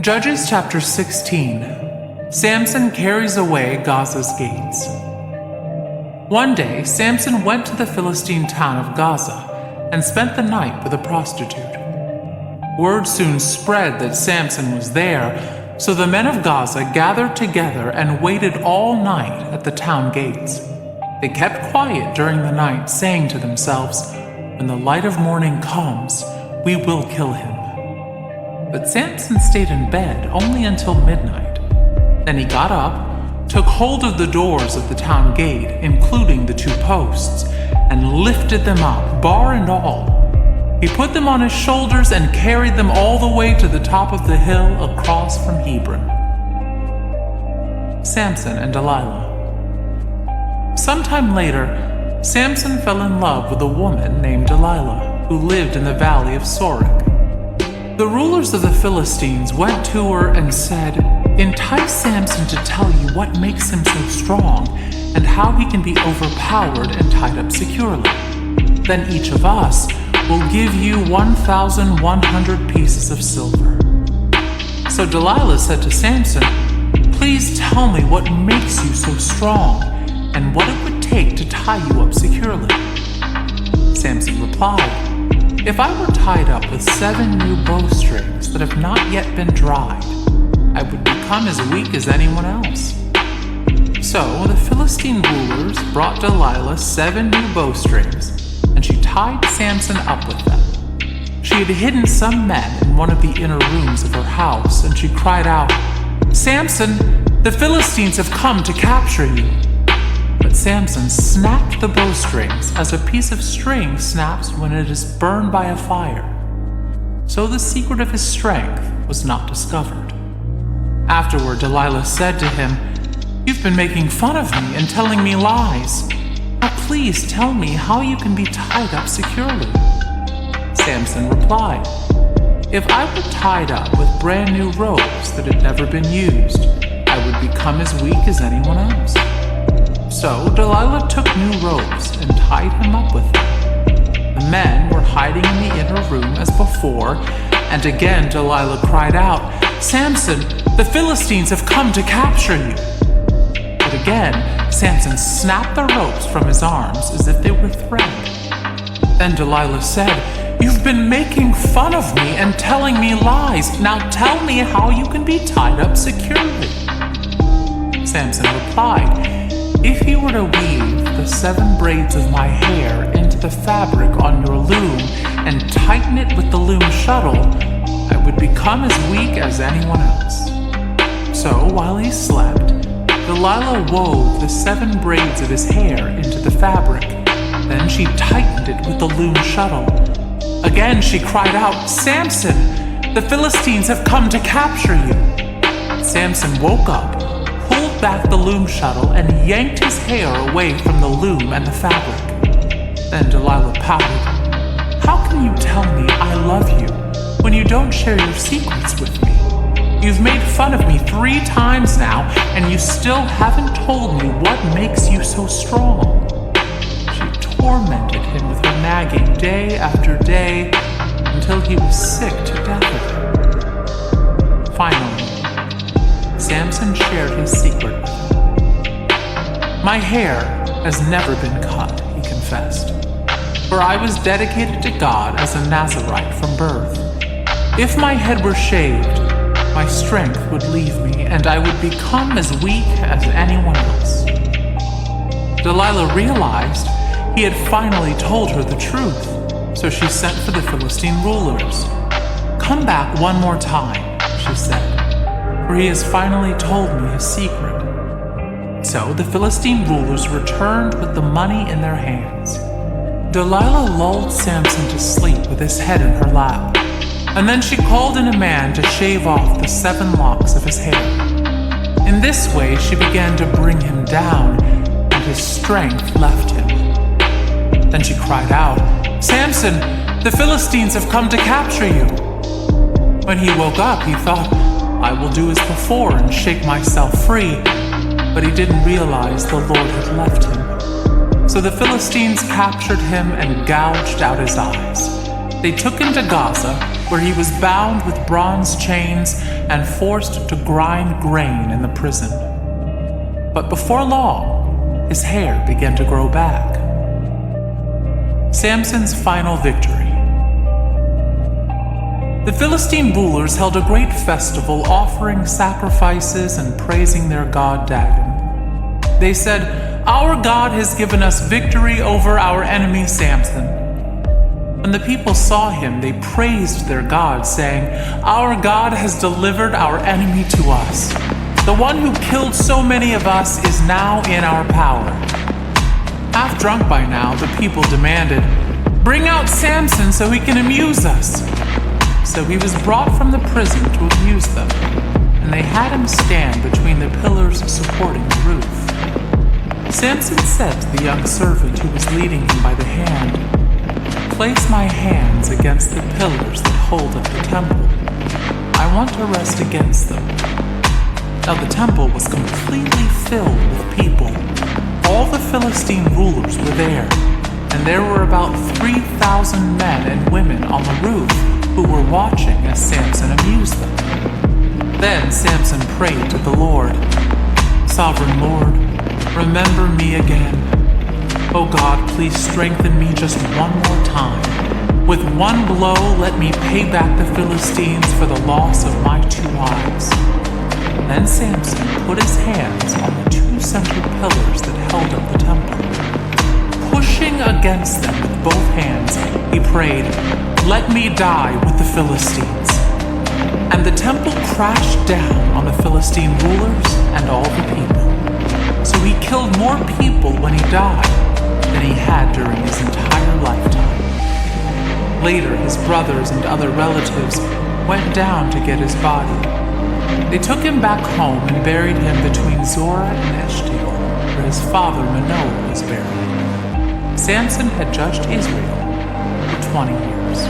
Judges chapter 16. Samson carries away Gaza's gates. One day, Samson went to the Philistine town of Gaza and spent the night with a prostitute. Word soon spread that Samson was there, so the men of Gaza gathered together and waited all night at the town gates. They kept quiet during the night, saying to themselves, "When the light of morning comes, we will kill him." But Samson stayed in bed only until midnight. Then he got up, took hold of the doors of the town gate, including the two posts, and lifted them up, bar and all. He put them on his shoulders and carried them all the way to the top of the hill across from Hebron. Samson and Delilah. Sometime later, Samson fell in love with a woman named Delilah, who lived in the valley of Sorek. The rulers of the Philistines went to her and said, "Entice Samson to tell you what makes him so strong and how he can be overpowered and tied up securely. Then each of us will give you 1,100 pieces of silver." So Delilah said to Samson, "Please tell me what makes you so strong and what it would take to tie you up securely." Samson replied, "If I were tied up with 7 new bowstrings that have not yet been dried, I would become as weak as anyone else." So the Philistine rulers brought Delilah 7 new bowstrings, and she tied Samson up with them. She had hidden some men in one of the inner rooms of her house, and she cried out, "Samson, the Philistines have come to capture you." But Samson snapped the bowstrings as a piece of string snaps when it is burned by a fire. So the secret of his strength was not discovered. Afterward, Delilah said to him, "You've been making fun of me and telling me lies. Now please tell me how you can be tied up securely." Samson replied, "If I were tied up with brand new ropes that had never been used, I would become as weak as anyone else." So Delilah took new ropes and tied him up with them. The men were hiding in the inner room as before, and again Delilah cried out, "Samson, the Philistines have come to capture you." But again Samson snapped the ropes from his arms as if they were thread. Then Delilah said, "You've been making fun of me and telling me lies. Now tell me how you can be tied up securely." Samson replied, "If you were to weave the 7 braids of my hair into the fabric on your loom and tighten it with the loom shuttle, I would become as weak as anyone else." So while he slept, Delilah wove the 7 braids of his hair into the fabric. Then she tightened it with the loom shuttle. Again she cried out, "Samson, the Philistines have come to capture you." Samson woke up, pulled back the loom shuttle, and yanked his hair away from the loom and the fabric. Then Delilah pouted, "How can you tell me I love you when you don't share your secrets with me? You've made fun of me 3 times now, and you still haven't told me what makes you so strong." She tormented him with her nagging day after day until he was sick to death of her. Finally, Samson shared his secret with her. "My hair has never been cut," he confessed, "for I was dedicated to God as a Nazirite from birth. If my head were shaved, my strength would leave me, and I would become as weak as anyone else." Delilah realized he had finally told her the truth, so she sent for the Philistine rulers. "Come back one more time," she said, "for he has finally told me his secret." So the Philistine rulers returned with the money in their hands. Delilah lulled Samson to sleep with his head in her lap, and then she called in a man to shave off the 7 locks of his hair. In this way she began to bring him down, and his strength left him. Then she cried out, "Samson, the Philistines have come to capture you." When he woke up, he thought, "I will do as before and shake myself free," but he didn't realize the Lord had left him. So the Philistines captured him and gouged out his eyes. They took him to Gaza, where he was bound with bronze chains and forced to grind grain in the prison. But before long, his hair began to grow back. Samson's final victory. The Philistine rulers held a great festival, offering sacrifices and praising their god Dagon. They said, "Our God has given us victory over our enemy Samson." When the people saw him, they praised their God, saying, "Our God has delivered our enemy to us. The one who killed so many of us is now in our power." Half drunk by now, the people demanded, "Bring out Samson so he can amuse us." So he was brought from the prison to amuse them, and they had him stand between the pillars supporting the roof. Samson said to the young servant who was leading him by the hand, "Place my hands against the pillars that hold up the temple. I want to rest against them." Now the temple was completely filled with people. All the Philistine rulers were there, and there were about 3,000 men and women on the roof who were watching as Samson amused them. Then Samson prayed to the Lord, "Sovereign Lord, remember me again. Oh God, please strengthen me just one more time. With one blow, let me pay back the Philistines for the loss of my 2 wives." Then Samson put his hands on the 2 center pillars that held up the temple. Pushing against them with both hands, he prayed, "Let me die with the Philistines." And the temple crashed down on the Philistine rulers and all the people. So he killed more people when he died than he had during his entire lifetime. Later, his brothers and other relatives went down to get his body. They took him back home and buried him between Zorah and Eshtaol, where his father Manoah was buried. Samson had judged Israel for 20 years.